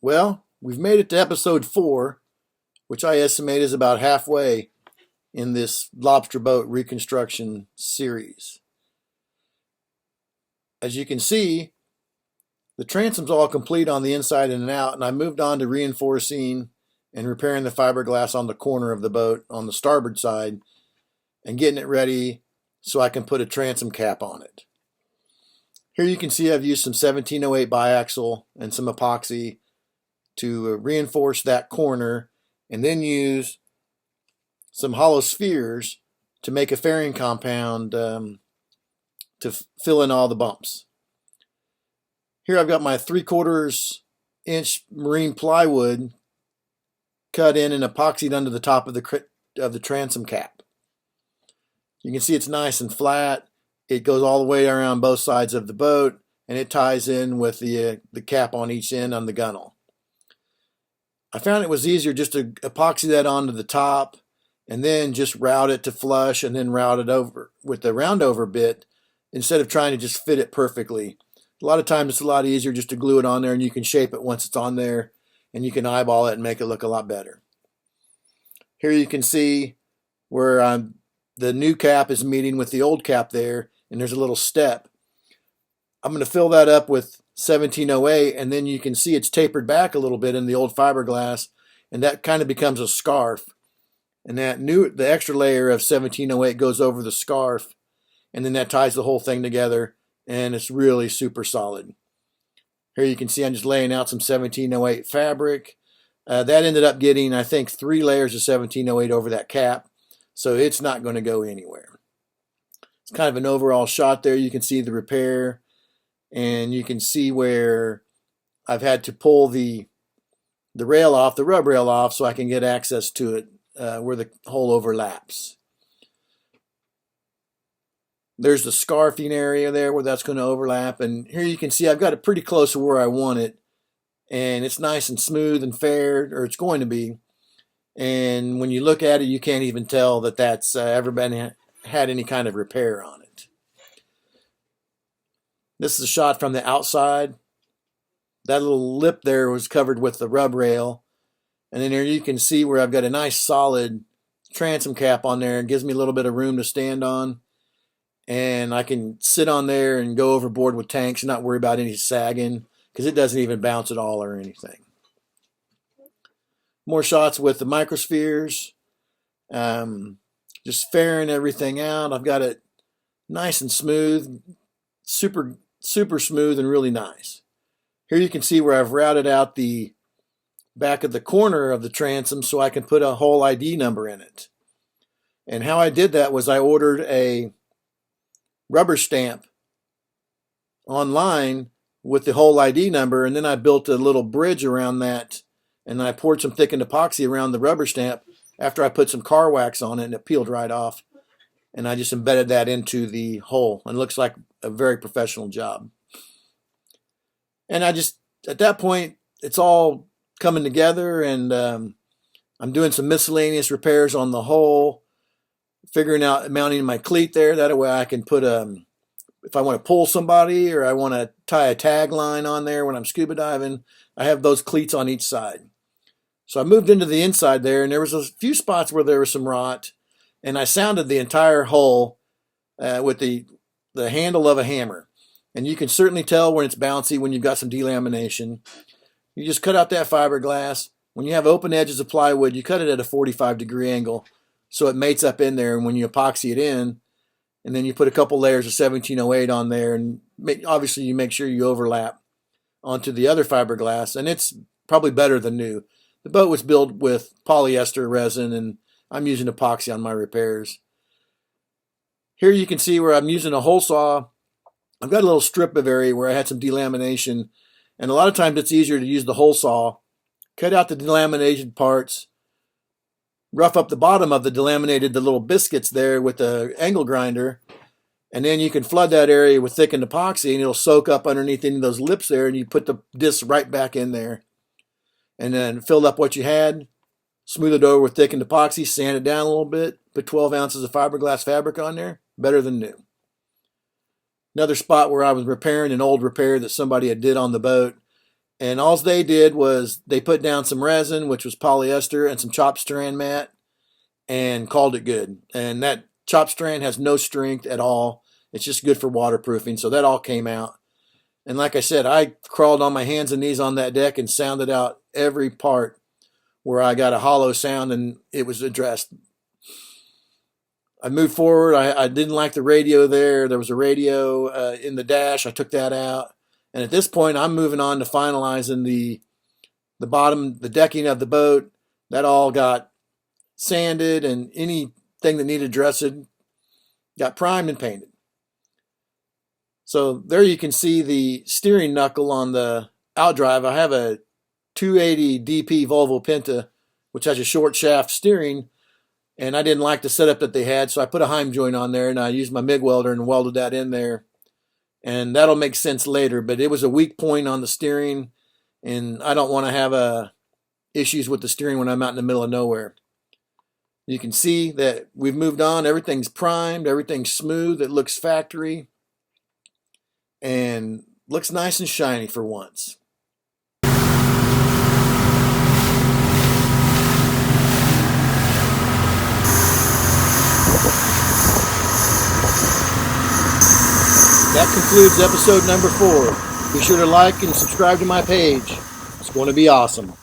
Well, we've made it to episode 4, which I estimate is about halfway in this Lobster Boat reconstruction series. As you can see, the transom's all complete on the inside and out, and I moved on to reinforcing and repairing the fiberglass on the corner of the boat on the starboard side and getting it ready so I can put a transom cap on it. Here you can see I've used some 1708 biaxial and some epoxy to reinforce that corner, and then use some hollow spheres to make a fairing compound to fill in all the bumps. Here I've got my 3/4 inch marine plywood cut in and epoxied under the top of the transom cap. You can see it's nice and flat. It goes all the way around both sides of the boat, and it ties in with the cap on each end on the gunnel. I found it was easier just to epoxy that onto the top and then just route it to flush and then route it over with the round over bit instead of trying to just fit it perfectly. A lot of times it's a lot easier just to glue it on there, and you can shape it once it's on there and you can eyeball it and make it look a lot better. Here you can see where the new cap is meeting with the old cap there, and there's a little step. I'm going to fill that up with 1708, and then you can see it's tapered back a little bit in the old fiberglass, and that kind of becomes a scarf. And the extra layer of 1708 goes over the scarf, and then that ties the whole thing together, and it's really super solid. Here you can see I'm just laying out some 1708 fabric. That ended up getting, I think, 3 layers of 1708 over that cap, so it's not going to go anywhere. It's kind of an overall shot there. You can see the repair, and you can see where I've had to pull the rail off, the rub rail off, so I can get access to it where the hole overlaps. There's the scarfing area there where that's going to overlap, and here you can see I've got it pretty close to where I want it, and it's nice and smooth and fair, or it's going to be. And when you look at it, you can't even tell that that's ever been had any kind of repair on it. This is a shot from the outside. That little lip there was covered with the rub rail. And then here you can see where I've got a nice solid transom cap on there. It gives me a little bit of room to stand on. And I can sit on there and go overboard with tanks and not worry about any sagging, because it doesn't even bounce at all or anything. More shots with the microspheres. Just fairing everything out. I've got it nice and smooth, super smooth and really nice. Here you can see where I've routed out the back of the corner of the transom so I can put a whole ID number in it. And how I did that was I ordered a rubber stamp online with the whole ID number, and then I built a little bridge around that, and I poured some thickened epoxy around the rubber stamp after I put some car wax on it, and it peeled right off. And I just embedded that into the hole, and it looks like a very professional job. And I just, at that point, it's all coming together, and I'm doing some miscellaneous repairs on the hole, figuring out mounting my cleat there. That way I can put if I want to pull somebody or I want to tie a tag line on there when I'm scuba diving, I have those cleats on each side. So I moved into the inside there, and there was a few spots where there was some rot, and I sounded the entire hull with the handle of a hammer. And you can certainly tell when it's bouncy when you've got some delamination. You just cut out that fiberglass. When you have open edges of plywood, you cut it at a 45-degree angle so it mates up in there, and when you epoxy it in, and then you put a couple layers of 1708 on there, and obviously you make sure you overlap onto the other fiberglass, and it's probably better than new. The boat was built with polyester resin, and I'm using epoxy on my repairs. Here you can see where I'm using a hole saw. I've got a little strip of area where I had some delamination, and a lot of times it's easier to use the hole saw, cut out the delaminated parts, rough up the bottom of the delaminated, the little biscuits there with the angle grinder, and then you can flood that area with thickened epoxy, and it'll soak up underneath any of those lips there, and you put the disc right back in there. And then fill up what you had, smooth it over with thickened epoxy, sand it down a little bit, put 12 ounces of fiberglass fabric on there, better than new. Another spot where I was repairing an old repair that somebody had did on the boat, And all they did was they put down some resin, which was polyester, and some chop strand mat, and called it good. And that chop strand has no strength at all. It's just good for waterproofing. So that all came out. And like I said, I crawled on my hands and knees on that deck and sounded out every part where I got a hollow sound, and it was addressed. I moved forward. I didn't like the radio there. There was a radio in the dash. I took that out. And at this point, I'm moving on to finalizing the bottom, the decking of the boat. That all got sanded, and anything that needed dressing got primed and painted. So there you can see the steering knuckle on the outdrive. I have a 280 DP Volvo Penta, which has a short shaft steering, and I didn't like the setup that they had, so I put a Heim joint on there, and I used my MIG welder and welded that in there. And that'll make sense later, but it was a weak point on the steering, and I don't want to have issues with the steering when I'm out in the middle of nowhere. You can see that we've moved on. Everything's primed. Everything's smooth. It looks factory and looks nice and shiny for once. That concludes episode number 4. Be sure to like and subscribe to my page. It's going to be awesome.